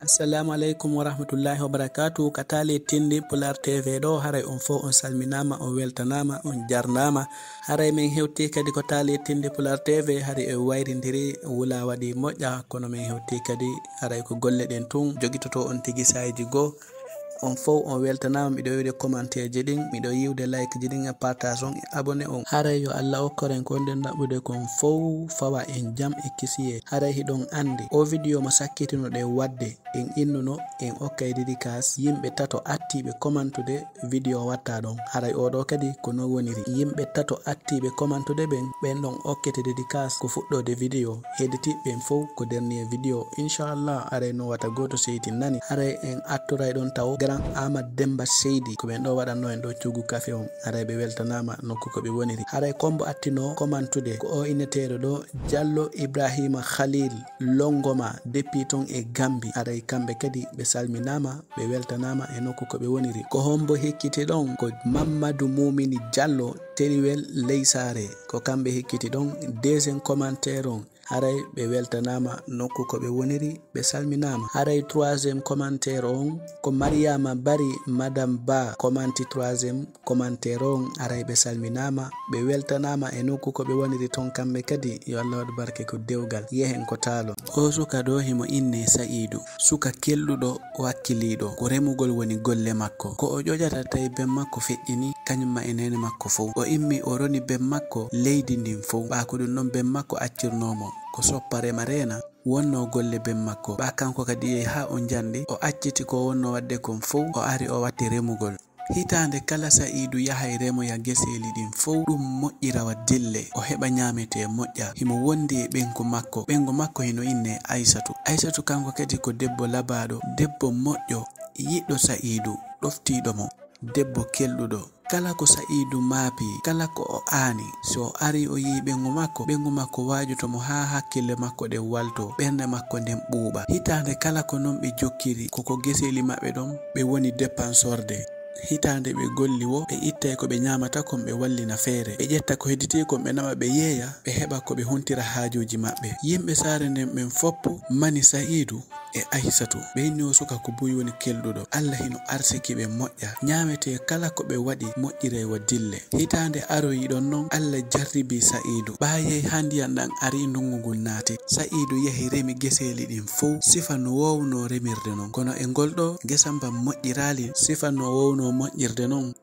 Assalamu alaikum wa rahmatullahi wa barakatuh. Katali tindi Pular TV do haray on fo on salminama on weltanama on jarnama. Haray min hewti kadi ko tali tindi Pular TV hari e wayrindiri wula wadi moƴƴa kono min hewti kadi haray ko golle den tun jogitoto on tigi sayji go on fo on weltanama miɗo yiwde commentaire ji ɗin miɗo yiwde like ji ɗin e partage on e abonné on haray yo Allah okkoren ko nden ɗaɓɓude kon fow fawa en jam e kisiye haray hiɗon andi o vidéo mo sakkitino ɗe wadde en innuno en okkay dédicace yimɓe tato attiɓe commentude vidéo watta ɗon haray oɗo kadi ko no woniri yimɓe tato attiɓe commentude ɓen ɗon okkete dédicace ko fuɗɗode vidéo heɗitiɓɓen fow ko dernier vidéo inchallah haray no wata goto seyti nani haray en attoray ɗon taw Ahmad Demba Seydi ko ɓen ɗo waɗanno en ɗo cugu café on haray ɓe weltanama nokku ko ɓe woniri haray kombo attino commentude ko o inneteɗo ɗo Diallo Ibrahima Khalil Longoma depuis ton e Gambi haray kamɓe kadi ɓe salminama ɓe weltanama e nokku ko ɓe woniri ko hombo hekkiti ɗon ko Mamadou Moumini Diallo Teliwel Leysare ko kamɓe hekkiti ɗon deuxième commentaire on haray ɓe weltanama nokku ko ɓe woniri ɓe salminama haray troisième commentaire on ko Mariama Bari Madame Ba commenti troisième commentaire on haray ɓe salminama ɓe weltanama e nokku ko ɓe woniri ton kamɓe kadi yo Allah waɗu barke ko dewgal yehen ko talo o suka ɗo himo inne Saidou suka kelluɗo wakkiliɗo ko remugol woni golle makko ko o ƴoƴata tawi ben makko feƴƴini kañumma e nene makko fof o immi o roni ben makko leydi ndin fof ɓako ɗum noon ben makko accirnomo ko soppa rema rena wonno golle ben makko ɓa kanko kadi yehi ha o jandi o acciti ko wonno wadde kon fof o ari o watti remugol hitande kala Saidou yahay remoya gueseli ɗin fof ɗum moƴƴirawa dille o heɓa ñamete moƴƴa himo wondi e ɓengu makko hino inne Aissatou kanko kadi ko debbo labaɗo debbo moƴƴo yiɗɗo Saidou ɗoftiɗomo debbo kelɗuɗo kala ko Saidou maapi kala ko o aani so o ari o yi ɓengu makko wajutomo ha hakkille makko ɗen walto ɓernde makko nden ɓuuɓa hitande kala ko non ɓe jokkiri koko gueseli maɓɓe ɗon ɓe woni dépensorde hitande ɓe golli wo ɓe ittay ko ɓe ñamata kon ɓe wallina feere ɓe ƴetta ko hedditi kon ɓe nama ɓe yeeya ɓe heɓa ko ɓe huntira haajuji maɓɓe yimɓe saare nden ɓen foppu mani Saidou e Aissatou ɓe inni o suka ko buy woni kelɗuɗo Allah hino arsiki ɓe moƴƴa ñamete kala ko ɓe waɗi moƴƴire wa dille hitande aroyi ɗon noon Allah jarribi Saidou ɓaye ha ndiyam ɗan ari ndungugol naati Saidou yehi remi gueseli ɗin fof sifa no wowno remirde noon kono e ngol ɗo guesa mban moƴƴirali sifa no wowno moƴƴirde noon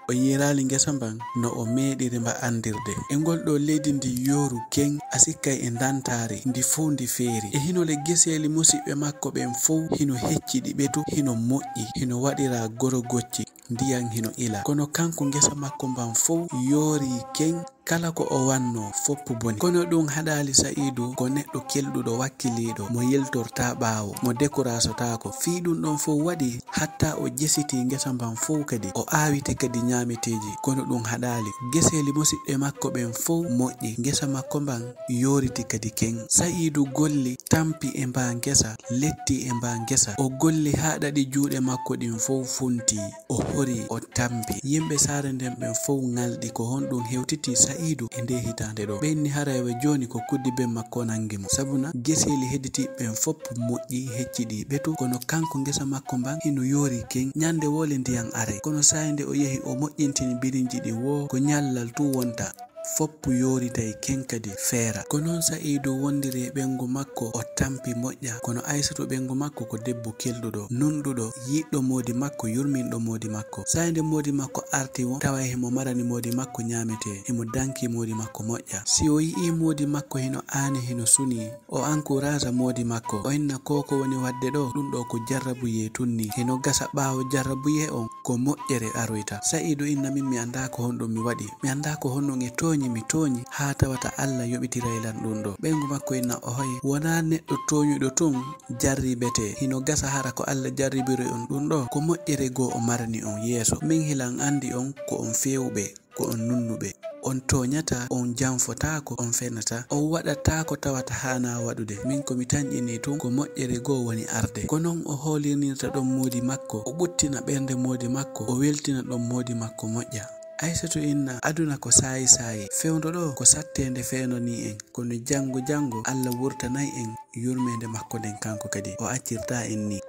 o yirali guesa mban no o meɗiri mba andirde e ngol ɗo leydi ndi yoru ken a sikkay e dantari ndi fof ndi feeri e hinole gueseli musidɓe makko ɓen fof hino hecciɗi ɓetu hino moƴƴi hino waɗira goro gocci ndiyan hino ila kono kanko guesa makko mban fof yoori ken kala ko o wanno foppu boni kono ɗum haɗali Saidou ko neɗɗo kelɗuɗo wakkiliɗo mo yeltorta ɓaawo mo décourasotako fi ɗum ɗon fof waɗi hatta o jesiti guesa mban fof kadi o awite kadi ñameteji kono ɗum haɗali gueseli musidɓe makko ɓen fof moƴƴi guesa makko mban yoriti kadi ken Saidou golli tampi e mba guesa letti e mba guesa o golli ha ɗaɗi juuɗe makko ɗin fof funti o hori o tampi yimɓe saare nden ɓen fof ngalɗi ko honɗum hewtiti Saidou e nde hitande ɗo ɓenni harawe joni ko kuddi ben makko nangimo sabuna gueseli hedditi ɓen foppu moƴƴi hecciɗi ɓetu kono kanko guesa makko mban hino yoori ken ñande wole ndiyan are kono sayde o yehi o moƴƴintini birinji ɗin wo ko ñallal tu wonta foppu yoritay ken kadi feera ko noon Saidou wondiri e ɓengu makko o tampi moƴƴa kono Aissatou ɓengu makko ko debbo kelɗuɗo nunɗuɗo yiɗɗo modi makko yurminɗo modi makko sayde modi makko arti wo tawa himo marani modi makko ñamete himo danki modi makko moƴƴa si o yii modi makko hino aani hino suni o encourage modi makko o inna koko woni wadde ɗo ɗum ɗo ko jarrabuye tunni hino gasa ɓaawo jarrabuye on ko moƴƴere aroyta Saidou inna min mi anda ko honɗum mi waɗi mi anda ko honɗum e mi toñi ha tawata Allah yoɓitiraylan ɗum ɗo ɓengu makko inna o hoyi wona neɗɗo toñuɗo tun jarribete hino gasa hara ko Allah jarribiri on ɗum ɗo ko moƴƴere goo o marani on yeeso min hilan andi on ko on fewɓe ko on nunnuɓe on toñata on janfotako on fenata on waɗatako tawata hana waɗude min komi tañƴini tun ko moƴƴere goo woni arde ko noon o hoolirnirta ɗon modi makko o ɓuttina ɓernde modi makko o weltina ɗon modi makko moƴƴa Aissatou inna aduna ko sayi fewndo ɗo ko sattende feeno ni en kono jango Allah wurtanay en yurmede makko nden kanko kadi o accirta en ni.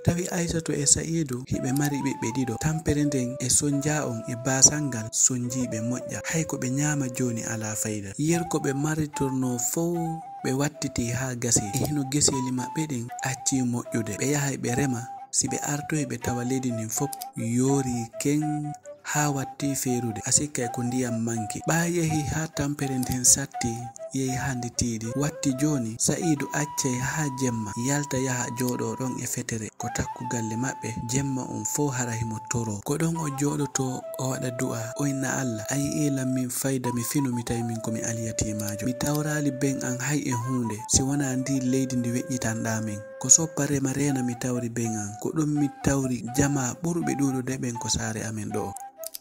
Tawi Aissatou e Saidou hiɓe mari ɓiɓɓe ɗiɗo, tampere nden e sonja on e basal ngal sonjiɓe moƴƴa, hay ko ɓe ñama joni ala fayda. Yer ko ɓe maritorno fow ɓe wattiti ha gasi e hino geseli maɓɓe ɗin acci moƴƴude. Ɓe yahay ɓe rema, si ɓe artoyi ɓe tawa leydi ndin fop yoori ken ha watti feerude, a sikkay ko ndiyam manki. Ɓa yehi ha tampere nden satti yehi hande tiiɗi watti joni Saidou accay ha jemma yalta yaha jooɗo ɗon e fetere ko takkugalle maɓɓe, jemma on fo hara himo toro ko ɗon o jooɗoto o waɗa du'a o inna Allah a yi'ilam min fayda mi fino mi tawi min komi aliyatimajo, mi tawrali ben an hay e hunde si wona ndi leydi ndi weƴƴitanɗa min, ko soppa rema rena mi tawri ben an, ko ɗum mi tawri jama ɓurɓe ɗuɗude ɓen ko saare amen ɗo.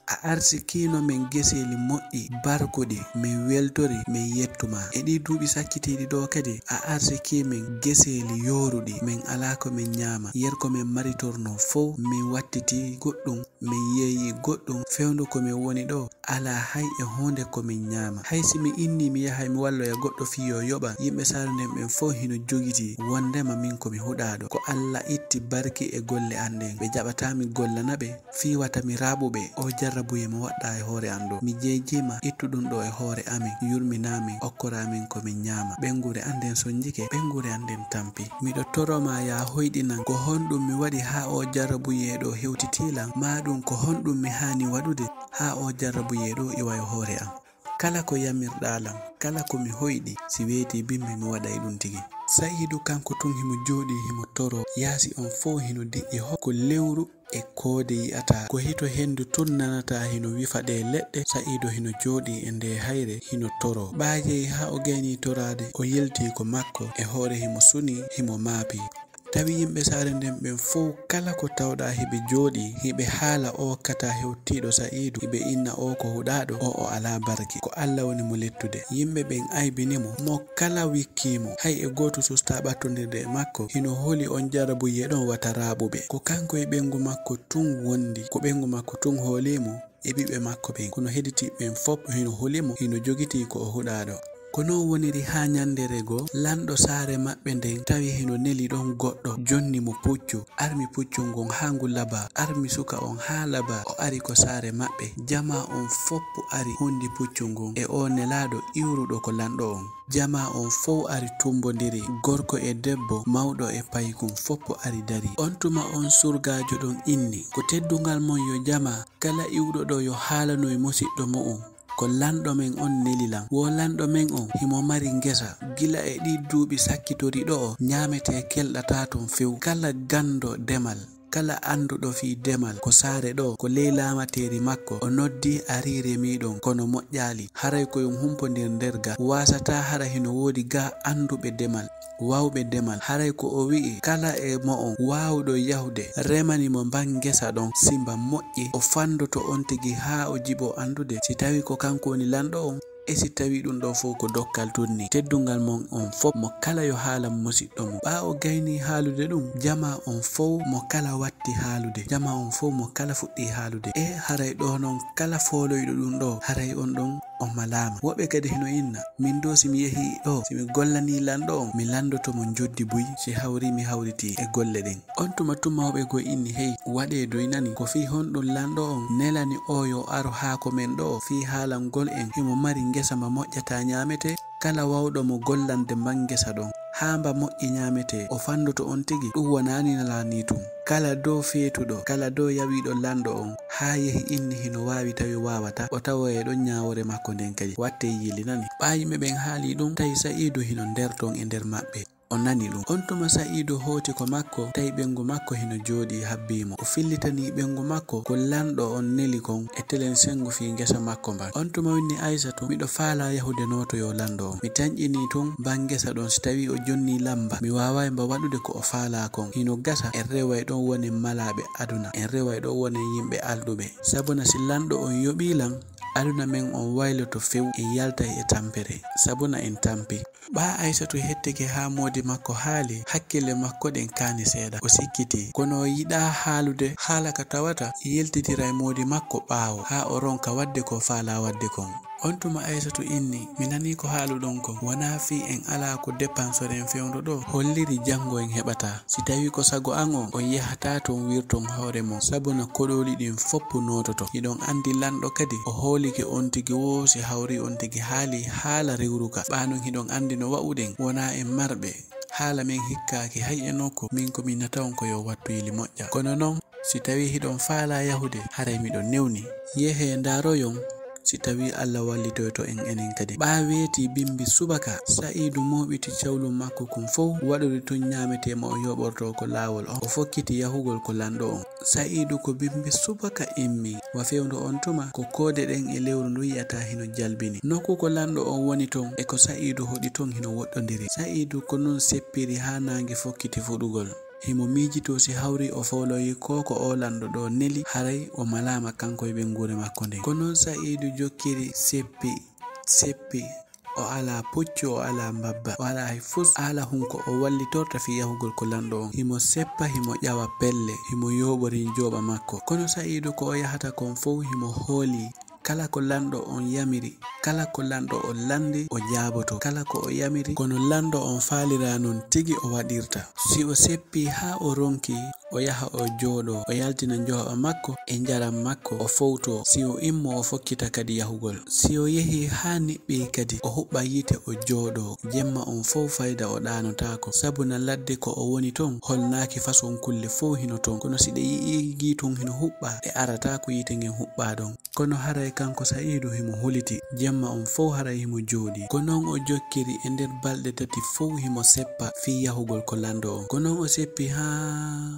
A arsikino min geseli moƴƴi barkuɗi min weltori min yettuma e ɗi duuɓi sakkitiɗi ɗo kadi a arsiki min geseli yoruɗi min ala ko min ñama, yer ko min maritorno fof min wattiti goɗɗum min yeeyi goɗɗum, fewndo ko min woni ɗo ala hay e hunde ko min ñama. Hay si mi inni mi yahay mi walloya goɗɗo fiyo yoɓa, yimɓe saare nden ɓen fof hino jogiti wondema min komi huɗaɗo, ko Allah itti barki e golle an ɗen, ɓe jaɓatami gollanaɓe fiwata mi raɓuɓe o jarrabuye mo waɗɗa e hoore an ɗo, mi jejima ittu ɗum ɗo e hoore amin yurminamin okkoramin komin ñama, ɓengure anden sonjike ɓengure anden tampi. Miɗo toroma ya hoyɗinan ko honɗum mi waɗi ha o jarrabuye ɗo hewtitilan, ma ɗum ko honɗum mi hani waɗude ha o jarrabuye ɗo iwa e hoore am. Kala ko yamirɗalam, kala ko mi hoyɗi si weeti bimmi mi waɗay ɗum tigi. Saidou kanko tun himo jooɗi himo toro, yaasi on fof hino deƴƴi hokko lewru e koode yi'ata ko hito hendu tun nanata hino wifa ɗe leɗɗe. Saidou hino jooɗi e nde hayre hino toro, ɓaajeyi ha o gayni torade o yelti ko makko e hoore himo suni himo maapi. Tawi yimɓe saare nden ɓen fof kala ko tawɗa hiɓe jooɗi hiɓe haala o kata hewtiɗo Saidou, hiɓe inna o ko huɗaɗo o ala barki, ko Allah woni mo lettude. Yimɓe ɓen aybinimo mo kala wikkimo, hay e goto susta ɓattodirde e makko hino holi on jarrabuye ɗon wata raɓuɓe, ko kanko e ɓengu makko tun wondi, ko ɓengu makko tun hoolimo e ɓiɓɓe makko ɓen, kono hediti ɓen fop hino holimo hino jogiti ko o huɗaɗo. Ko non woniri ha nyandere go lanɗo saare maɓɓe nden tawi hino neli ɗon goɗɗo jonni mo puccu, armi puccu ngon ha ngu laba, armi suka on ha laba, o ari ko saare maɓɓe, jama on foppu ari hundi puccu ngon e o nelaɗo iwruɗo ko lanɗo on, jama on fof ari tumbodiri, gorko e debbo, mawɗo e paykun foppu ari dari. On tuma on surgajo ɗon inni ko teddungal mon yo jama, kala iwɗo ɗo yo haalanoye musidɗo mu'um ko lanɗo men on nelilam, wo lanɗo men on himo mari ngesa gila e ɗi duuɓi sakkitori ɗo o ñamete kelɗata ton few, kala gando demal kala anduɗo fi demal ko saare ɗo ko ley lamateri makko o noddi arire miɗon kono moƴƴali, haray koyon humpodir nderga wasata hara hino woodi ga anduɓe demal wawɓe demal, haray ko o wi'i kala e mo on wawɗo yahude remani mo ban ngesa ɗon simba moƴƴi o fandoto on tigi ha o jibo andude si tawi ko kanko woni lanɗo on e si tawi ɗum ɗo fof ko dokkal tunni. Teddungal mon on fof mo kala yo haala musidɗo mum, ɓa o gayni haalude ɗum jama on fof mo kala watti haalude, jama on fof mo kala fuɗɗi haalude e haray ɗo noon kala foloyɗo ɗum ɗo haray on ɗon on malama. Woɓɓe kadi hino inna min ɗo simi yehi ɗo simi gollani lanɗo on mi landoto mo joddi buy si hawri mi hawriti e golle ɗen. On tuma tumawɓe go inni hey waɗe doynani ko fi honɗum lanɗo on nelani o yo aro haako men ɗo fi haalangol en himo mari ngesa ma moƴƴata ñamete, kala wawɗo mo gollande man ngesa ɗon ha mba moƴƴi ñamete o fandoto on tigi ɗum wonani nalani tum. Kala dow feetuɗo kala dow yawiɗo lanɗo on ha yehi inni hino wawi tawi wawata o tawoye ɗon ñawore makko nden kadi watte yili nani. Ɓa yimɓe ɓen haali ɗum tawi Saidou hino nder ton e nder maɓɓe o nani ɗum. On tuma Saidou hoti ko makko tawi ɓengu makko hino jooɗi habbimo, o fillitani ɓengu makko ko lanɗo on neli kon e telen sengu fi ngesa makko mban. On tuma winni Aissatou miɗo faala yahude notoyo lanɗo on, mi tañƴini ton ban ngesa ɗon si tawi o jonni lamba mi wawai mba waɗude ko o faala kon, hino gasa en reway ɗon woni malaɓe aduna, en reway ɗon woni yimɓe alɗuɓe, sabuna si lanɗo on yoɓilan aduna men on wayloto few e yalta e tampere sabuna en tampi. ɓa Aissatu hettike ha modi makko haali hakkille makko ɗen kani seeɗa o sikkiti kono o yiɗa haalude haala ka tawata yeltitira e modi makko ɓaawo ha o ronka wadde ko faala wadde kon. On tuma Aissatu inni mi nani ko haaluɗon kon wona fi en ala ko dépenseur en fewndo ɗo holliri jango en heɓata si tawi ko sago an on yahata ton wirton hoore mon sabuna koɗoli ɗin foppu nototo hiɗon andi lanɗo kadi o hoolike on tigi woosi hawri on tigi haali haala rewruka ɓanon hiɗon andi no wa'uɗen wona en marɓe haala men hikkaki hay e nokku min ko min natawon ko yo wattu yili moƴƴa kono noon si tawi hiɗon faala yahude haray miɗon newni yehe ndaroyon si tawi Allah wallitoyto en enen kadi ɓa weeti bimbi subaka Sa'idu moɓiti cawlum makko kum fof waɗori tun ñametema o yoɓorto ko laawol on o fokkiti yahugol ko lanɗo on Sa'idu ko bimbi subaka immi wa fewndo on tuma ko koode ɗen e lewru ndu yiyata hino jalbini nokku ko lanɗo on woni ton e ko Sa'idu hoɗi ton hino woɗɗodiri Sa'idu ko nun seppiri ha nangi fokkiti fuɗugol himo miijito si hawri o foloyi ko o lanɗo ɗo neli haray o malama kanko e ɓengure makko nden ko noon Sa'idu jokkiri seppi o ala puccu o ala mbabba o ala hay fus ala hunko o wallitorta fi yahugol ko lanɗo on himo seppa himo ƴawa pelle himo yoɓori joɓa makko kono Sa'idu ko o yahata kon fof himo hooli kala ko lanɗo on yamiri kala ko lanɗo o landi o jaaboto kala ko o yamiri kono lanɗo on faalira non tigi o waɗirta si o seppi ha o ronki o yaha o jooɗo o yaltina njoɓa makko e njaram makko o fowto si o immo o fokkita kadi yahugol si o yehi ha niɓɓi kadi o huɓɓa yite o jooɗo jemma on fof fayda o ɗanotako sabuna ladde ko o woni ton holnaki façon kulle fof hino ton kono si ɗe yii gitun hino huɓɓa ɗe arata ko yite ngen huɓɓa ɗon kono haray kanko Sa'idu himo huliti jemma on fof haray himo jooɗi ko noon o jokkiri e nder balɗe tati fof himo seppa fi yahugol ko lanɗo on ko noon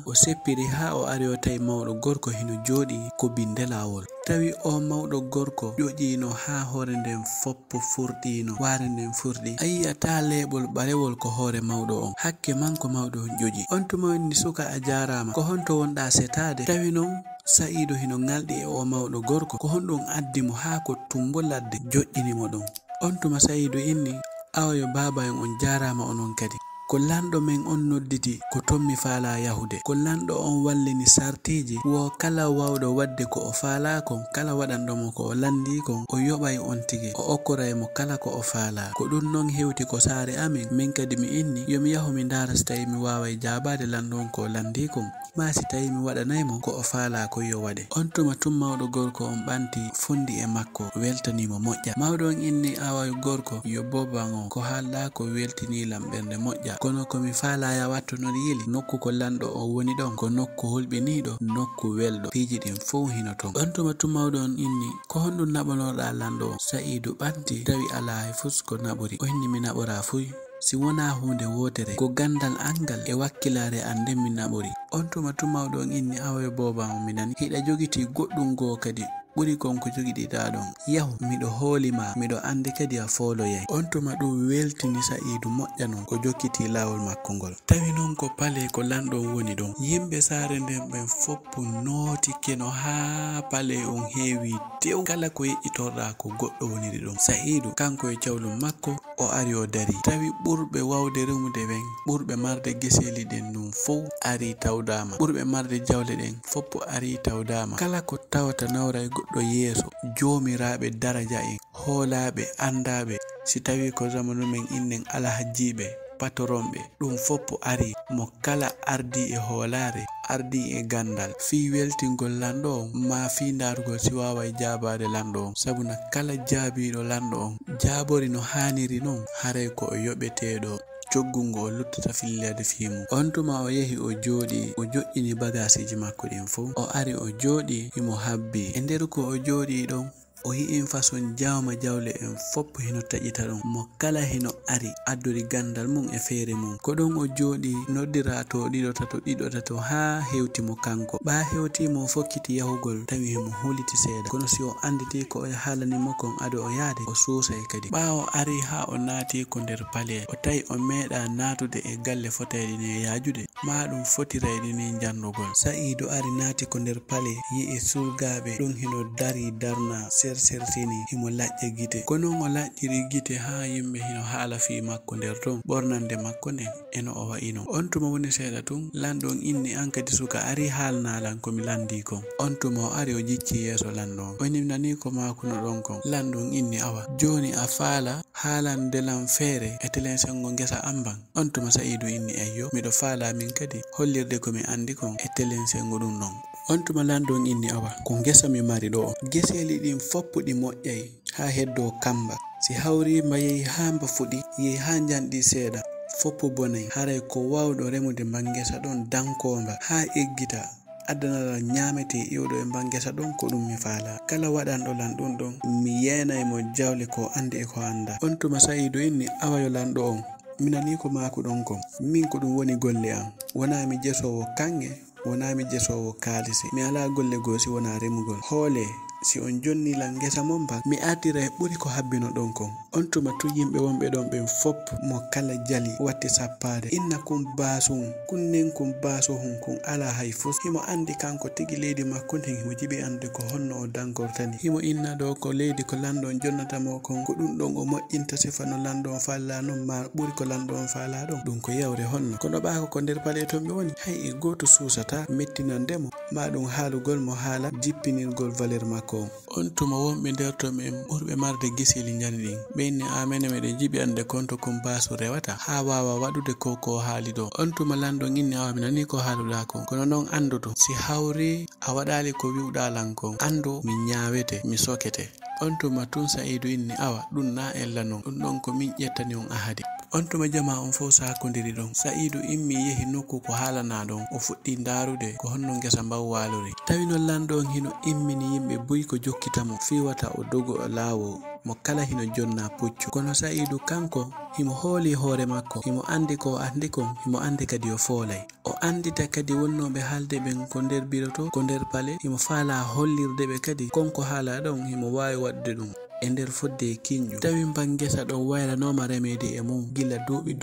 o seppiri ha o ari o tawi mawɗo gorko hino jooɗi ko binde lawol tawi o mawɗo gorko ƴoƴino ha hoore nden foppo furɗino waare nden furɗi a yiyata leeɓol ɓarewol ko hoore mawɗo on hakke manko mawɗo on ƴoƴi on tuma ni suka a jarama ko honto wonɗa setade tawi noon Sa'idu hino ngalɗi e o mawɗo gorko ko honɗum addi mo ha ko tumbo ladde joƴƴinimo ɗon on tuma Sa'idu inni awayo baba en on jarama onon kadi ko lanɗo men on nodditi ko tommi faala yahude ko lanɗo on wallini sartiji wo kala wawɗo wadde ko o faala kon kala waɗanɗomo ko o landi kon o yoɓay on tigi o okkoraymo kala ko o faala ko ɗum noon hewti ko saare amin min kadi mi inni yomi yahu mi ndara si tawi mi waway jabade lanɗo on ko landi kon ma si tawi mi waɗanaymo ko o faala ko yo waɗe on tuma tum mawɗo gorko on ɓanti fundi e makko weltanimo moƴƴa mawɗo on inni awayo gorko yo boban on ko haalɗa ko weltinilam ɓernde moƴƴa kono komi faalaya wattu non yili nokku ko lanɗo o woni ɗon ko nokku hulɓiniɗo nokku welɗo piiji ɗin fof hino ton on tuma tum mawɗo on inni ko honɗum naɓanoɗa lanɗo on Sa'idu ɓanti tawi ala hay fus ko naɓori o inni mi naɓora fuy si wona hunde wotere ko gandal angal e wakkilare an nden mi naɓori on tuma tum mawɗo on inni awayo boba on mi nani hiɗa jogiti goɗɗum goo kadi ɓuri kon ko jogiɗiɗa ɗon yahu miɗo hoolima miɗo andi kadi a fooloyay on tuma ɗum weltini Sa'idu moƴƴa non ko jokkiti lawol makko ngol tawi noon ko pale ko lanɗon woni ɗon yimɓe saare nden ɓen foppu nooti keno ha pale on heewi tew kala ko yeƴƴitorɗa ko goɗɗo woniri ɗon Sa'idu kanko e cawlum makko o ari o dari tawi ɓurɓe wawde remude ɓen ɓurɓe marde geseli ɗen ɗum fof ari tawdama ɓurɓe marde jawle ɗen foppo ari tawdama kala ko tawata nawra e goɗɗo yeeso joomiraɓe daraja en hoolaɓe andaɓe si tawi ko zamanu men innen alhajiɓe patronɓe ɗum foppo ari mo kala ardi e hoolare ardi e gandal fi weltingol lanɗo on ma fi ndarugol si waway jabade lanɗo on sabuna kala jaabiɗo lanɗo on jaabori no haniri noon haray ko o yoɓeteɗo coggungo o luttata fillede fimu on tuma o yehi o jooɗi o joƴƴini bagasiji makko ɗin fof o ari o jooɗi himo habbi e nder ko o jooɗi ɗon o yi'in façon jawma jawle en foppo hino taƴita ɗon mo kala hino ari addori gandal mum e feere mum ko ɗon o jooɗi noddira to ɗiɗo tato ha hewtimo kanko ɓa hewtimo fokkiti yahugol tawi himo huliti seeɗa kono si o anditi ko o haalanimo kon ado o yaade o suusay kadi ɓawo ari ha o naati ko nder pale o tawi o meeɗa natude e galle fotayɗi ne yajude ma ɗum fotirayɗi ni jandugol Sa'idu ari naati ko nder pale yi'i surgaɓe ɗum hino dari darna nder sertini himo laƴƴa gite kono mo laƴƴiri gite ha yimɓe hino haala fi makko nder ton ɓornande makko nden eno o wa'ino. On tuma woni seeɗa tun lanɗon inni an kadi suka ari haalnalan komi landi kon. On tuma o ari o jicci yeeso lanɗon o nimnani ko makuno ɗon kon. Lanɗon inni awa joni a faala haalan ndelan feere e telen sengo ngesa amban. On tuma Sa'idu inni ayyo miɗo faala min kadi hollirde komi andi kon e telen sengo ɗum non. On tuma lanɗon inni awa ko ngesa mi mari ɗo geseli ɗin foppuɗi moƴƴay ha heddo kamba si hawrima yehi ha mba fuɗi yehi ha janɗi seeɗa foppu bonay haray ko wawɗo remude mbangesa ɗon dankomba ha eggita addanala ñamete iwɗo e mbangesa ɗon ko ɗum mi faala. Kala waɗanɗo lanɗon ɗon mi yenay mo jawle ko andi e ko anda. On tuma Sa'idu inni awayo lanɗo on minani ko maku ɗon kon min ko ɗum woni golle am wona mi jesowo kange wona mi jesowo kaalisi mi ala golle goosi wona remugol hoole si on jonni lan ngesa mon ba mi artira e ɓuri ko habbino ɗon kon. On tuma tu yimɓe wonɓe ɗon ɓen fop mo kala jali watti sappade inna kun basum kunnen kun baso hun kun ala hay fus himo andi kanko tigi leydi makko nden himo jiɓi ande ko honno o dankortani himo inna ɗo ko leydi ko lanɗon jonnatamo kon ko ɗum ɗon o moƴƴinta sifa no lanɗon falla non ma ɓuri ko lanɗon fala ɗon ɗum ko yawre honno kono ɓako ko nder paale ton ɓe woni hay e goto susata mettinandemo ma ɗum haalugol mo haala jippinirgol valeur makko. On tuma wonɓe nder to men ɓurɓe marde gisili ñani ɗin ɓenni amene meɗen jiɓi ande konto kon basu rewata ha wawa waɗude ko haali ɗo. On tuma lanɗo inni awa mi nani ko haaluɗa kon kono noon anduto si hawri a waɗali ko wiwɗalan kon andu mi ñawete mi sokete. On tuma tun Sa'idu inni awa ɗum na ella non ɗum ɗon ko min ƴettani on ahadi. On tuma jama on fo sakodiri ɗon Sa'idu immi yehi nokku ko haalana ɗon o fuɗɗi ndarude ko honno ngesa mbaw walori tawi no lanɗon hino immini yimɓe buy ko jokkitamo fiwata o dogo o laawo mo kala hino jonna puccu kono Sa'idu kanko himo hooli hoore makko himo andi ko andi kon himo andi kadi o foolay o andita kadi wonnoɓe haalde ɓen ko nder biroto ko nder paale himo faala hollirde ɓe kadi konko haala ɗon himo wawi waɗde ɗum e nder fodde kinƴu tawi mban ngesa ɗon wayranoma remede e mum gila duuɓi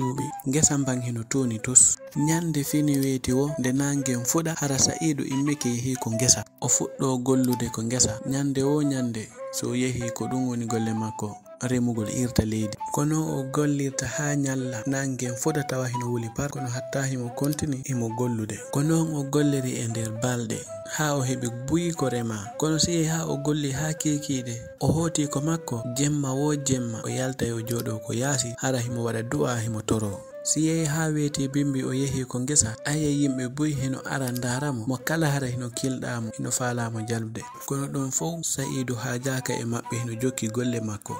ngesa mban hino toni tus ñande fini weeti wo nde nangen fuɗa hara Sa'idu immike yehi ko ngesa o fuɗɗo gollude ko ngesa ñande wo ñande so yehi ko ɗum woni golle makko remugol irta leydi kono o gollirta ha ñalla nangen fuɗa tawa hino wuli par kono hatta himo kontini himo gollude kono o golliri e nder balɗe ha o heɓi buyi ko rema kono si ha o golli ha kekiɗe o hooti ko makko jemma wo jemma o yalta o joɗo ko yaasi hara himo waɗa du'a himo toro si yehi ha weeti bimbi o yehi ko ngesa aya yimɓe buy hino ara daramo mo kala hara hino kilɗamo hino falamo jalde kono ɗon fof Sa'idu ha jaka e maɓɓe hino jokki golle makko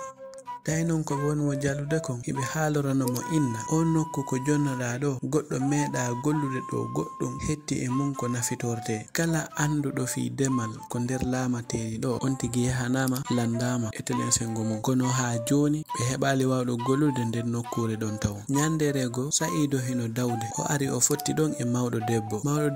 tawi noon ko wonmo jallude kon hiɓe haaloranomo inna on nokku ko jonnoɗa ɗo goɗɗo meeɗa gollude ɗo goɗɗum hetti e mum ko nafitorte kala anduɗo fi demal ko nder laamateri ɗo on tigi yahanama landama e telen sengo mum kono ha joni ɓe heɓali wawɗo gollude nder nokkure ɗon taw ñanderego Sa'idu hino dawde o ari o fotti ɗon e mawɗo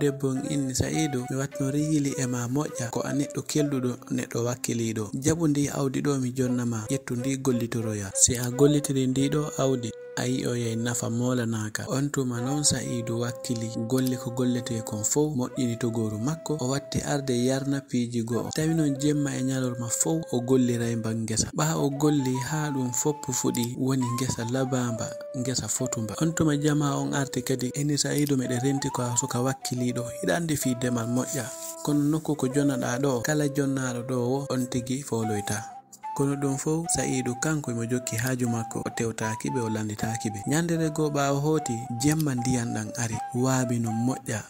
debbo on inni Sa'idu mi watno rihili e ma moƴƴa ko a neɗɗo kelduɗo neɗɗo wakkiliɗo jaɓu ndi awdi ɗo mi jonnama ƴettu ndi gollitoroya si a gollitiri ndiɗo awdi a yi'oyay nafa molanaka on tuma noon Sa'idu wakkili golli ko gollete kon fof moƴƴini togoru makko o watti arde yarna piiji go'o tawi noon jemma e ñalorma fof o golliray mban ngesa ɓaha o golli ha ɗum foppu fuɗi woni ngesa labamba ngesa fotumba on tuma jama on arti kadi eni Sa'idu meɗe renti ko suka wakkiliɗo hiɗa andi fi demal moƴƴa kono nokku ko jonnaɗa ɗo kala jonnaɗo ɗo wo on tigi foloyta kono ɗum fof Sa'idu kanko mo jokki haaju makko o tewtakiɓe o landitakiɓe ñandere goo ɓawo hooti jemma ndiyan ɗan ari waabi no moƴƴa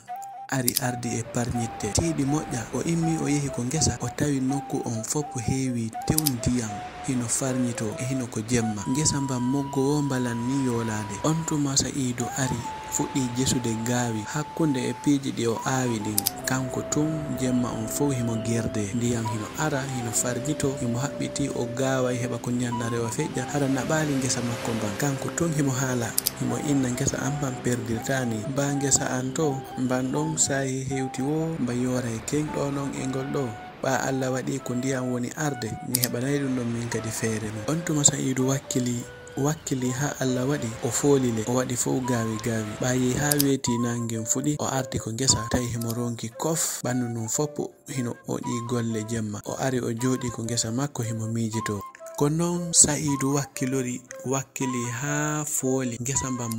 ari ardi e parñitte tiiɗi moƴƴa o immi o yehi ko ngesa o tawi nokku on foppo heewi tew ndiyam hino farñito e hino ko jemma ngesa mba moggo wo mbalan ni yoolade on tuma Sa'idu ari fuɗɗi jesude gaawi hakkunde e piiji ɗi o aawi ɗin kanko tun jemma on fof himo gerde ndiyam hino ara hino farñito himo haɓɓiti o gaaway heɓa ko ñanɗa rewa feƴƴa hara naɓaali ngesa makko mban kanko tun himo haala himo inna ngesa an mban perdirtani mba ngesa an to mban ɗon sayi hewti wo mba yoora e kenɗo non e ngol ɗo ɓa Allah waɗi ko ndiyam woni arde mi heɓanay ɗum ɗon min kadi feere mum on tuma Sa'idu wakkili wakkili ha Allah waɗi o folile o waɗi fo gawi ɓayi ha weti nangen fuɗi o arti ko ngesa tawi himo ronki kof ɓandu num foppo hino oƴi golle jemma o ari o joɗi ko ngesa makko himo mijito ko non Sa'idu wakkili ha fooli ngesa mbam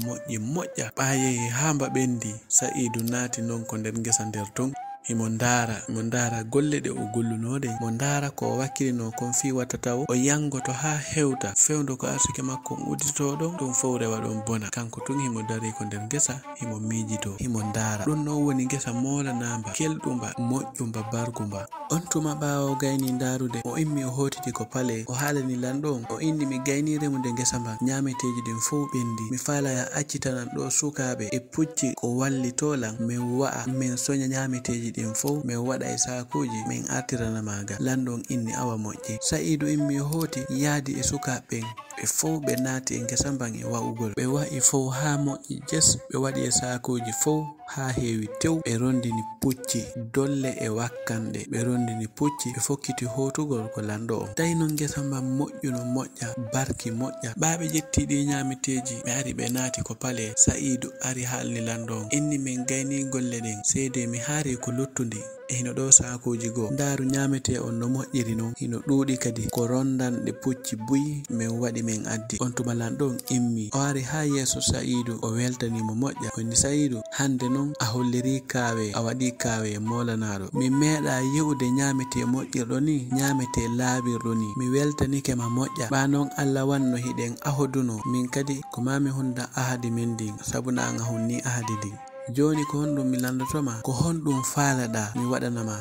moƴƴa ɓaye ha mba ɓendi Sa'idu naati non ko nder ngesa nder ton himo ndara golle ɗe o gollunode mo ndara ko wakkilino kon fi watta taw o yangoto ha hewta fewndo ko arsike makko uditoɗo ɗum fof rewa ɗon bona kanko tun himo dari ko nder ngesa himo mijito himo ndara ɗum non woni ngesa molanamba kelɗumba moƴƴumba bargumba on tuma ɓawo gayni ndarude o immi o hotiti ko pale o haalani lanɗon o inni mi gayniremude ngesa mba nyameteji ɗin fof ɓendi mi falaya accitanan ɗo sukaɓe e pucci ko wallitolan min wa'a min soña nyameteji ɗin fof min waɗa e sakuji min artirana maga lanɗon inni awa moƴƴi Sa'idu immi hoti yaadi e sukaɓen ɓe fof ɓe naati e ngesa mban e wa'ugol ɓe wa'i fof ha moƴƴi jes ɓe waɗi e sakuji fof ha heewi tew ɓe rondini pucci dolle e wakkanɗe ɓe rondini pucci ɓe fokkiti hotugol ko lanɗo on tawi non ngesa mban moƴƴuno moƴƴa barki moƴƴa ɓaɓe ƴettiɗi nyameteji ɓe ari ɓe naati ko pale Sa'idu ari haalni lanɗo on inni min gayni golle ɗen seede mi haari ko luttundi e hino ɗo sakuji goo ndaru nyamete on no moƴƴiri non hino ɗuuɗi kadi ko rondanɗe pucci buyi min waɗi min addi on tuma lanɗon immi o ari ha yeeso Sa'idu o weltanimo moƴƴa woni Sa'idu hande non a holliri kawe a waɗi kawe molanaɗo min meeɗa yi'ude nyamete moƴƴirɗo ni nyamete laaɓirɗo ni mi weltanike ma moƴƴa ɓa non Allah wanno hiɗen ahoduno min kadi ko mami hunda ahadi min din sabu na an ahunni ahadi din joni ko honɗum mi landotoma ko honɗum faalaɗa mi waɗanama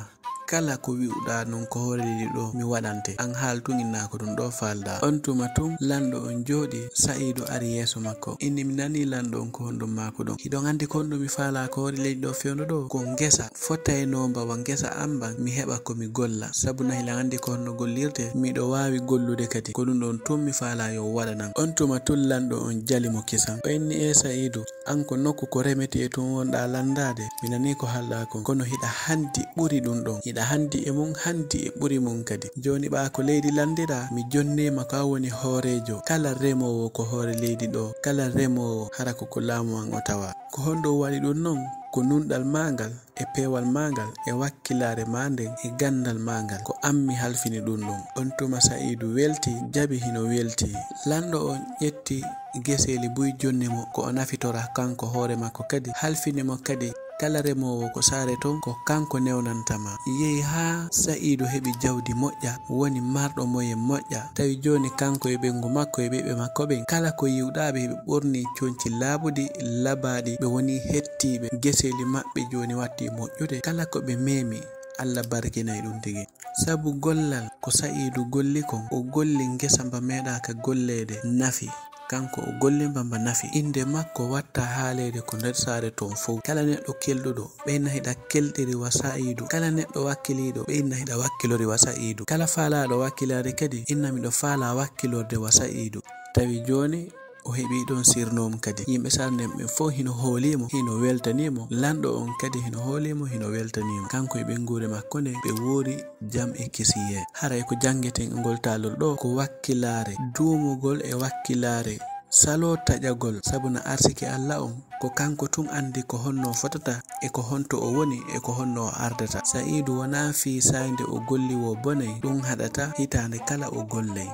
kala ko wi'uɗa non ko horeli ɗo mi waɗante an haal tun inna ko ɗum ɗo falda on tuma tun lanɗo on jooɗi Sa'idu ari yeeso makko inni mi nani lanɗo on ko honɗum mako ɗon hiɗon andi ko honɗum mi faala ko hori leydi ɗo fewno ɗo ko ngesa fottayno mbawa ngesa amban mi heɓa komi golla sabu na hilan andi ko honno gollirte miɗo wawi gollude kadi ko ɗum ɗon tun mi faala yo waɗanan on tuma tun lanɗo on jali mo kisan o inni e Sa'idu an ko nokku ko remete tun wonɗa landade mi nani ko haalɗa kon kono hiɗa handi ɓuri ɗum ɗon hiɗa handi e mum handi e ɓuri mum kadi joni ɓa ko leydi landira mi jonnema ko woni hoorejo kala remowo ko hoore leydi ɗo kala remowo hara ko laamu an o tawa ko honɗo waɗi ɗum non ko nunɗal magal e peewal magal e wakkilare manden e gandal magal ko ammi halfini ɗum ɗum on tuma Sa'idu welti jabi hino welti lanɗo on ƴetti geseli buy jonnimo ko o nafitora kanko hoore makko kadi halfinimo kadi kala remowo ko saare ton ko kanko newnantama yehi ha Sa'idu heɓi jawdi moƴƴa woni marɗo moyen moƴƴa tawi joni kanko e ɓengu makko e ɓeɓe makko ɓen kala ko yiwɗaɓe heɓe ɓorni conci laaɓuɗi labaɗi ɓe woni hettiɓe geseli maɓɓe joni watti moƴƴude kala ko ɓe memi Allah barkinayi ɗum tigi sabu gollal ko Sa'idu golli kon o golli ngesa mba meeɗaka gollede nafi kanko o golli mbamba nafi inde makko watta haalede ko nder saare ton fof kala neɗɗo kelɗuɗo ɓeyna hiɗa kelɗiri wa Sa'idu kala neɗɗo wakkiliɗo ɓeyna hiɗa wakkilori wa Sa'idu kala faalaɗo wakkilade kadi inna miɗo faala wakkilorde wa Sa'idu tawi joni o heɓi ɗon sirnom kadi yimɓe sarden ɓe fof hino hoolimo hino weltanimo lanɗo on kadi hino hoolimo hino weltanimo kanko e ɓengure makko nde ɓe woori jam e kisiye haray ko jangeten e ngol taalol ɗo ko wakkilare duumugol e wakkilare salo taƴagol sabu na arsike Allah on ko kanko tun andi ko honno fotata e ko honto o woni e ko honno o ardata Sa'idu wona fi sayde o golli wo bonay ɗum haɗata hitande kala o gollay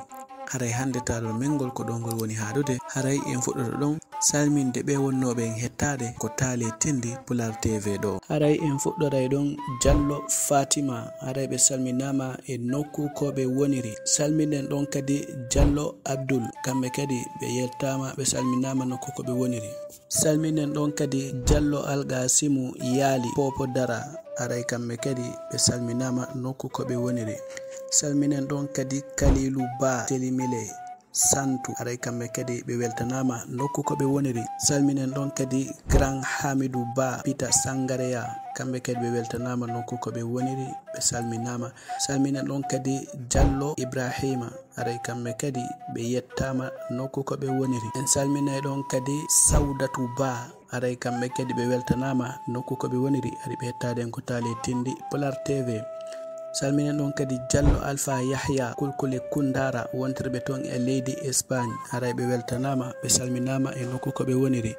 haray hande taalol mengol ko ɗon ngol woni haadude haray en fuɗɗoto ɗon salminde ɓe wonnoɓe en hettade ko Taale Tindi Pular TV ɗo haray en fuɗɗoray ɗon Diallo Fatima haray ɓe salminama e nokku ko ɓe woniri salminen ɗon kadi Diallo Abdul kamɓe kadi ɓe yettama ɓe salminama nokku ko ɓe woniri salminen ɗon kadi Diallo Algasimu Yaali Popo Dara haray kamɓe kadi ɓe salminama nokku ko ɓe woniri salminen ɗon kadi Kalilu Ba Telimile Santu haray kamɓe kadi ɓe weltanama nokku ko ɓe woniri salminen ɗon kadi Grand Hamidou Ba Pita Sangareya kamɓe kadi ɓe weltanama nokku ko ɓe woniri ɓe salminama salminen ɗon kadi Diallo Ibrahima haray kamɓe kadi ɓe yettama nokku ko ɓe woniri en salminay ɗon kadi Sawdatu Ba haray kamɓe kadi ɓe weltanama nokku ko ɓe woniri ari ɓe hettaden ko Taale Tindi Pular TV salminen ɗon kadi Diallo Alpha Yahya kulkule kundara wontirɓe ton e leydi Espagne haray ɓe weltanama ɓe salminama e nokku ko ɓe woniri.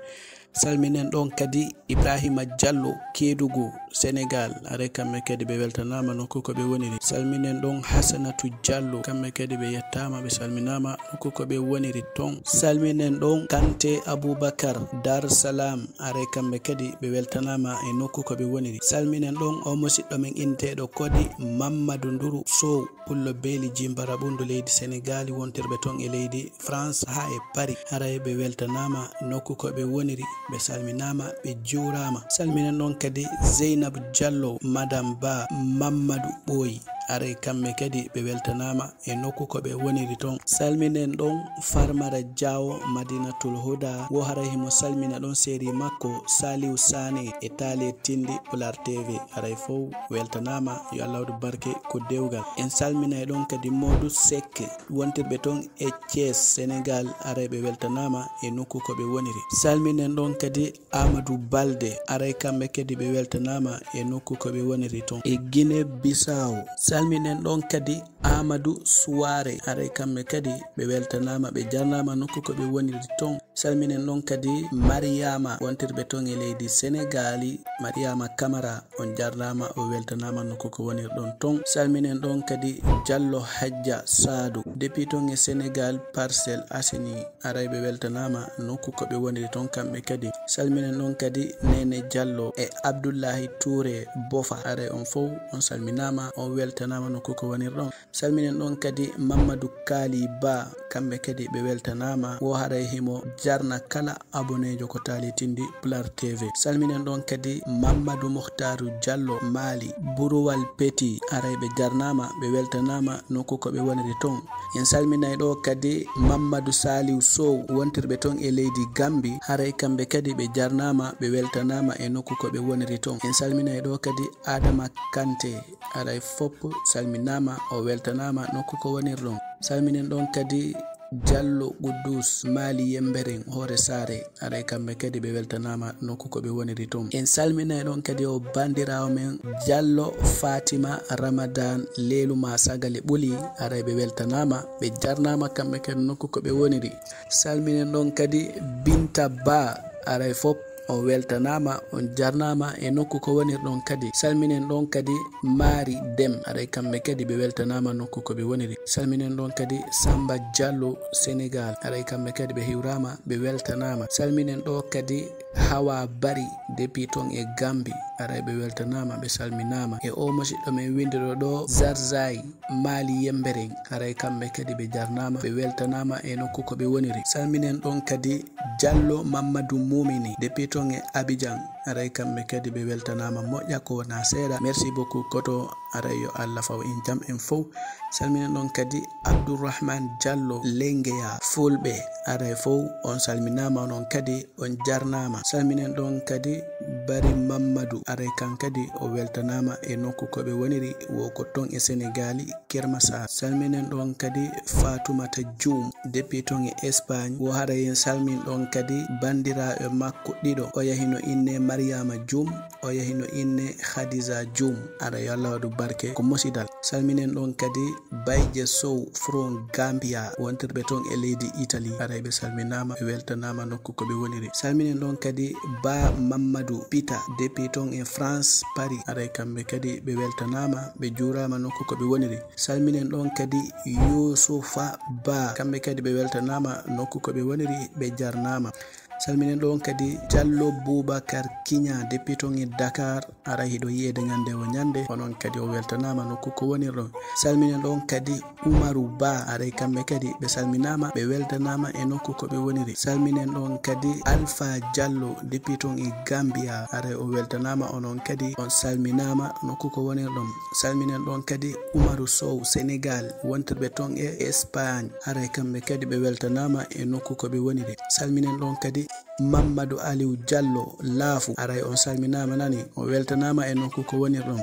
Salminen ɗon kadi Ibrahima Diallo Kédougou Sénégal haray kamɓe kadi ɓe weltanama nokku ko ɓe woniri. Salminen ɗon Hasanatou Diallo kamɓe kadi ɓe yettama ɓe salminama nokku ko ɓe woniri ton. Salminen ɗon Kanté Aboubacar Dar Salam haray kamɓe kadi ɓe weltanama e nokku ko ɓe woniri. Salminen ɗon o musidɗo men inteɗo kodi Mamadou Ndourou Sow pullo beeli jimbara ɓundu leydi Sénégal wontirɓe ton e leydi France ha e Paris haray ɓe weltanama nokku ko ɓe woniri. Ɓe salminama ɓe jurama. Salminen ɗon kadi Zeynab Diallo Madame Ba Mamadou Ɓoyi haray kamɓe kadi ɓe weltanama e nokku ko ɓe woniri ton. Salminen ɗon Farmara Diawo Madinatul Huda wo haray himo salmina ɗon série makko Saliou Sané e Tali Tindi Pular TV haray fof weltanama yo Allah waɗu barke ko dewgal. En salminay ɗon kadi Modou Seck wontirɓe ton e Thiès Sénégal haray ɓe weltanama e nokku ko ɓe woniri. Salminen ɗon kadi Amadou Balde haray kamɓe kadi ɓe weltanama e nokku ko ɓe woniri ton e Guinée Bissau. Salminen ɗon kadi Amadou Souare haray kamɓe kadi ɓe weltanama ɓe jarnama nokku ko ɓe woniri ton. Salminen ɗon kadi Mariama wontirɓe ton e leydi Sénégali Mariama Camara on jarnama o weltanama nokku ko woniri ɗon ton. Salminen ɗon kadi Diallo Hadja Sadou depuis ton e Sénégal Parcelles Assainies haray ɓe weltanama nokku ko ɓe woniri ton kamɓe kadi. Salminen ɗon kadi Nene Diallo e Abdoullahi Touré Bofa haray on fof on salminama on weltanama nokku ko woniri ɗon. Salminen ɗon kadi Mamadou Kali Ba kamɓe kadi ɓe weltanama wo haray himo jarna kala abonejo ko Tali Tindi Pular TV. Salminen ɗon kadi Mamadou Mokhtarou Diallo Mali Bourowal Petit haray ɓe jarnama ɓe weltanama nokku ko ɓe woniri ton. En salminay ɗo kadi Mamadou Saliou Sow wontirɓe ton e leydi Gambi haray kamɓe kadi ɓe jarnama ɓe weltanama e nokku ko ɓe woniri ton. En salminay ɗo kadi Adama Kanté haray fop salminama o weltanama nokku ko woniri ɗon. Salminen ɗon kadi Diallo Goudous Mali Yembering Hore Sare haray kamɓe kadi ɓe weltanama nokku ko ɓe woniri ton. En salminay ɗon kadi o bandirawo men Diallo Fatima Ramadan Leluma Sagale Ɓuli haray ɓe weltanama ɓe jarnama kamɓe kadi nokku ko ɓe woniri. Salminen ɗon kadi Binta Ba haray fop o weltanama on jarnama e nokku ko woniri ɗon kadi. Salminen ɗon kadi Mari Dem haray kamɓe kadi ɓe weltanama nokku ko ɓe woniri. Salminen ɗon kadi Samba Diallo Sénégal haray kamɓe kadi ɓe hiwrama ɓe weltanama. Salminen ɗo kadi Hawa Bari depuis ton e Gambi haray ɓe weltanama ɓe salminama e o musidɗo men windiɗo ɗo Zarzai Mali Yembering haray kamɓe kadi ɓe jarnama ɓe weltanama e nokku ko ɓe woniri. Salminen ɗon kadi Diallo Mamadou Moumini depuis ton e Abidjan haray kamɓe kadi ɓe weltanama moƴƴa ko wona seeɗa. Merci beaucoup koto haray yo Allah faw en jam en fof. Salminen ɗon kadi Abdourahmane Diallo Lengeya Fulɓe haray fof on salminama onon kadi on jarnama. Salminen ɗon kadi Bari Mamadou haray kan kadi o weltanama e nokku ko ɓe woniri woko ton e Sénégali Kermassa. Salminen ɗon kadi Fatoumata Dioum depuis ton e Espagne wo haray en salmin ɗon kadi bandiraɓe makko ɗiɗo o yahino inne Mariama Dioum o yahino inne Khadija Dioum haray yo Allah waɗu barke ko musidal. Salminen ɗon kadi Bayje Sow from Gambia wontirɓe ton e leydi Italie haray ɓe salminama ɓe weltanama nokku ko ɓe woniri. Salminen ɗon kadi Ba Mamadou Pita depuis ton e France Paris haray kamɓe kadi ɓe weltanama ɓe jurama nokku ko ɓe woniri. Salminen ɗon kadi Youssoufa Ba kamɓe kadi ɓe weltanama nokku ko ɓe woniri ɓe jarnama. Salminen ɗon kadi Diallo Boubacar Kigna depuis ton e Dakar haray hiɗo yiyede ñande o ñande onon kadi o weltanama nokku ko woniri ɗon. Salminen ɗon kadi Oumarou Ba haray kamɓe kadi ɓe salminama ɓe weltanama e nokku ko ɓe woniri. Salminen ɗon kadi Alpha Diallo depuis ton e Gambia haray o weltanama onon kadi on salminama nokku ko woniri ɗon. Salminen ɗon kadi Oumarou Sow Sénégal wontirɓe ton e Espagne haray kamɓe kadi ɓe weltanama e nokku ko ɓe woniri. Salminen ɗon kadi Mamadou Aliou Diallo Laafu haray on salminama nani o weltanama e nokku ko woniri ɗon.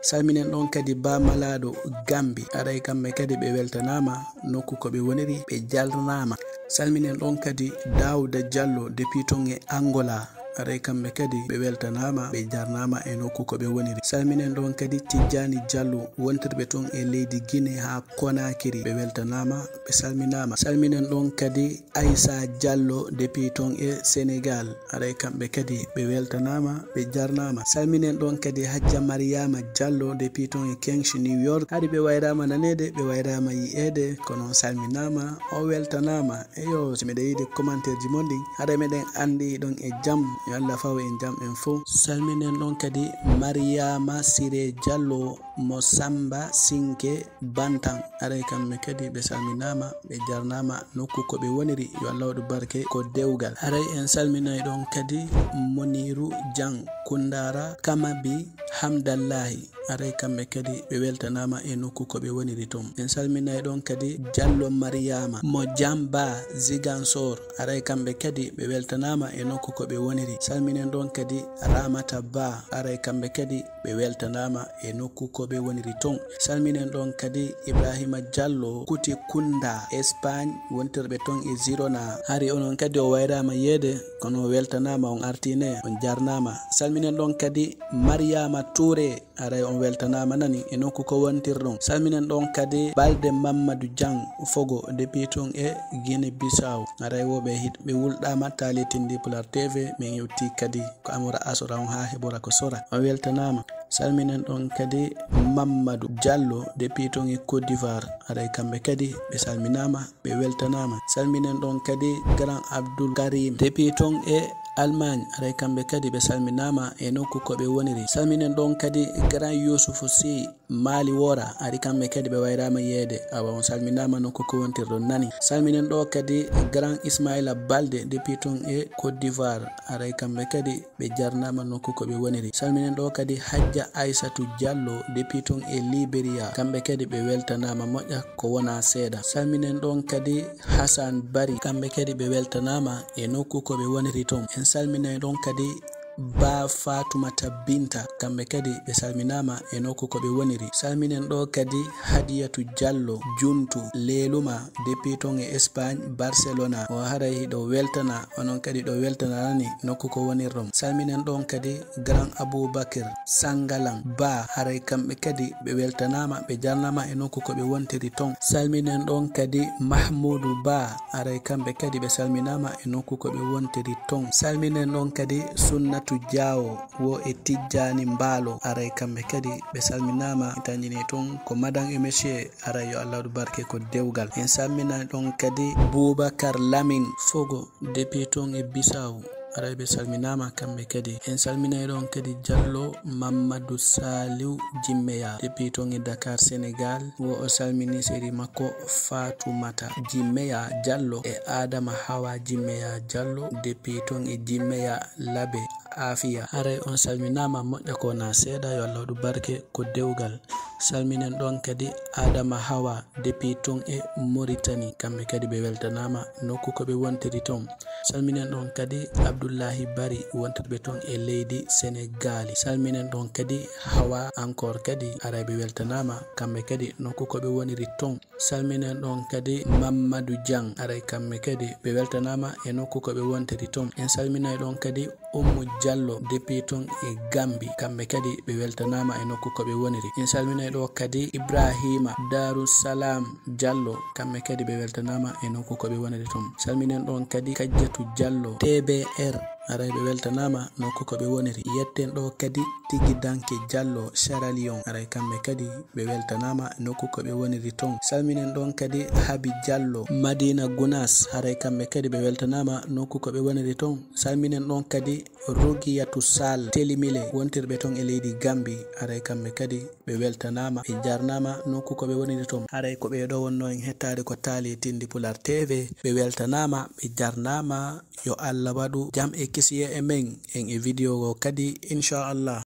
Salminen ɗon kadi Ba Malado Gambi haray kamɓe kadi ɓe weltanama nokku ko ɓe woniri ɓe jarnama. Salminen ɗon kadi Daouda Diallo depuis ton e Angola aray kamɓe kadi ɓe weltanama ɓe jarnama e nokku ko ɓe woniri. Salminen ɗon kadi Tijjani Diallo wontirɓe ton e leydi Guinée ha Conakry ɓe weltanama ɓe salminama. Salminen ɗon kadi Aissa Diallo depuis ton e Sénégal aray kamɓe kadi ɓe weltanama ɓe jarnama. Salminen ɗon kadi Hajja Mariama Diallo depuis ton e Kings New York haɗi ɓe wayrama nanede ɓe wayrama yi'ede kono salminama o weltanama. Eyo so miɗa yiide commentaire ji mon ɗin haɗa meɗen andi ɗon e jaam yo Allah faw en jaam en fo. Salminen ɗon kadi Mariama Siré Diallo mo Samba Sinke Bantan aray kamɓe kadi ɓe salminama ɓe jarnama nokku ko ɓe woniri yo Allah waɗu barke ko dewgal. Aray en salminay ɗon kadi Moniru Diang Kundara Kamabi Hamdallahi aray kamɓe kadi ɓe weltanama e nokku ko ɓe woniri ton. En salminay ɗon kadi Diallo Mariama mo Jamba Ziguinchor aray kamɓe kadi ɓe weltanama e nokku ko ɓe woniri. Salminen ɗon kadi Ramata Ba aray kamɓe kadi ɓe weltanama e nokku ko ɓe woniri ton. Salminen ɗon kadi Ibrahima Diallo Kuti Kunda Espagne wontirɓe ton e Girona hari onon kadi o wayrama yede kono weltanama on artine on jarnama. Salminen ɗon kadi Mariama Touré aray on weltanama nani e nokku ko wontirɗon. Salminen ɗon kadi Balde Mamadou Diang Fogo depuis ton e Guinée Bissau aray woɓe hit ɓe wulɗama Tali Tindi Pular TV min yewti kadi ko Amoura Asora on ha heɓora ko sora on weltanama. Salminen ɗon kadi Mamadou Diallo depuis ton e Côte d'Ivoire aray kamɓe kadi ɓe salminama ɓe weltanama. Salminen ɗon kadi Grand Abdoul Karim depuis ton e Allemagne aray kamɓe kadi ɓe salminama e nokku ko ɓe woniri. Salminen ɗon kadi Grand Youssoufou Sy Mali Wora ari kamɓe kadi ɓe wayrama yede awa on salminama nokku ko wontirɗon nani. Salminen ɗo kadi Grand Ismaila Balde depuis ton e Côte d'Ivoire aray kamɓe kadi ɓe jarnama nokku ko ɓe woniri. Salminen ɗo kadi Hajja Aissatou Diallo depuis ton e Liberia kamɓe kadi ɓe weltanama moƴƴa ko wona seeɗa. Salminen ɗon kadi Hassan Bari kamɓe kadi ɓe weltanama e nokku ko ɓe woniri ton. En salminay ɗon kadi Ba Fatoumata Binta kamɓe kadi ɓe salminama e nokku ko ɓe woniri. Salminen ɗo kadi Hadiyatu Diallo Juntu Leluma depuis ton e Espagne Barcelona o haray hiɗo weltana onon kadi ɗo weltanani nokku ko wonirɗon. Salminen ɗon kadi Grand Aboubakar Sangalan Ba haray kamɓe kadi ɓe weltanama ɓe jarnama e nokku ko ɓe wontiri ton. Salminen ɗon kadi Mahmoudou Ba haray kamɓe kadi ɓe salminama e nokku ko ɓe wontiri ton. Salminen ɗon kadi Sunnatu Diawo wo e Tijjani Mbalo aray kamɓe kadi ɓe salminama tanjini ton ko madame et monsieur aray yo Allah waɗu barke ko dewgal. En salmina ɗon kadi Boubacar Lamine Fogo depuis ton e Bissau aray ɓe salminama kamɓe kadi. En salminay ɗon kadi Diallo Mamadou Saliou Jimmeya depuis ton e Dakar Sénégal wo o salmini séri makko Fatoumata Jimmeya Diallo e Adama Hawa Jimmeya Diallo depuis ton e Jimmeya Labe Afia aray on salminama moƴƴa ko na seeɗa yo Allah waɗu barke ko dewgal. Salminen ɗon kadi Adama Hawa depuis ton e Mauritanie kamɓe kadi ɓe weltanama nokku ko ɓe wontiri ton. Salminen ɗon kadi Abdoullahi Bari wontirɓe ton e leydi Sénégal. Salminen ɗon kadi Hawa encore kadi aray ɓe weltanama kamɓe kadi nokku ko ɓe woniri ton. Salminen ɗon kadi Mamadou Diang aray kamɓe kadi ɓe weltanama e nokku ko ɓe wontiri ton. En salminay ɗon kadi Oumou Diallo depuis ton e Gambi kamɓe kadi ɓe weltanama e nokku ko ɓe woniri. En salminay ɗo kadi Ibrahima Darussalam Diallo kamɓe kadi ɓe weltanama e nokku ko ɓe woniri ton. Salminen ɗon kadi Kadiatou Diallo TBR aray ɓe weltanama nokku ko ɓe woniri. Yetten ɗo kadi Tigi Danke Diallo Sierra Leone aray kamɓe kadi ɓe weltanama nokku ko ɓe woniri ton. Salminen ɗon kadi Habi Diallo Madina Gounas aray kamɓe kadi ɓe weltanama nokku ko ɓe woniri ton. Salminen ɗon kadi Rogiyatou Sall Telimile wontirɓe ton e leydi Gambi aray kamɓe kadi ɓe weltanama ɓe jarnama nokku ko ɓe woniri ton. Aray ko ɓeɗo wonno en hettade ko Tali Tindi Pular TV ɓe weltanama ɓe jarnama yo Allah waɗu jam e kisiye e men en e video o kadi inchallah.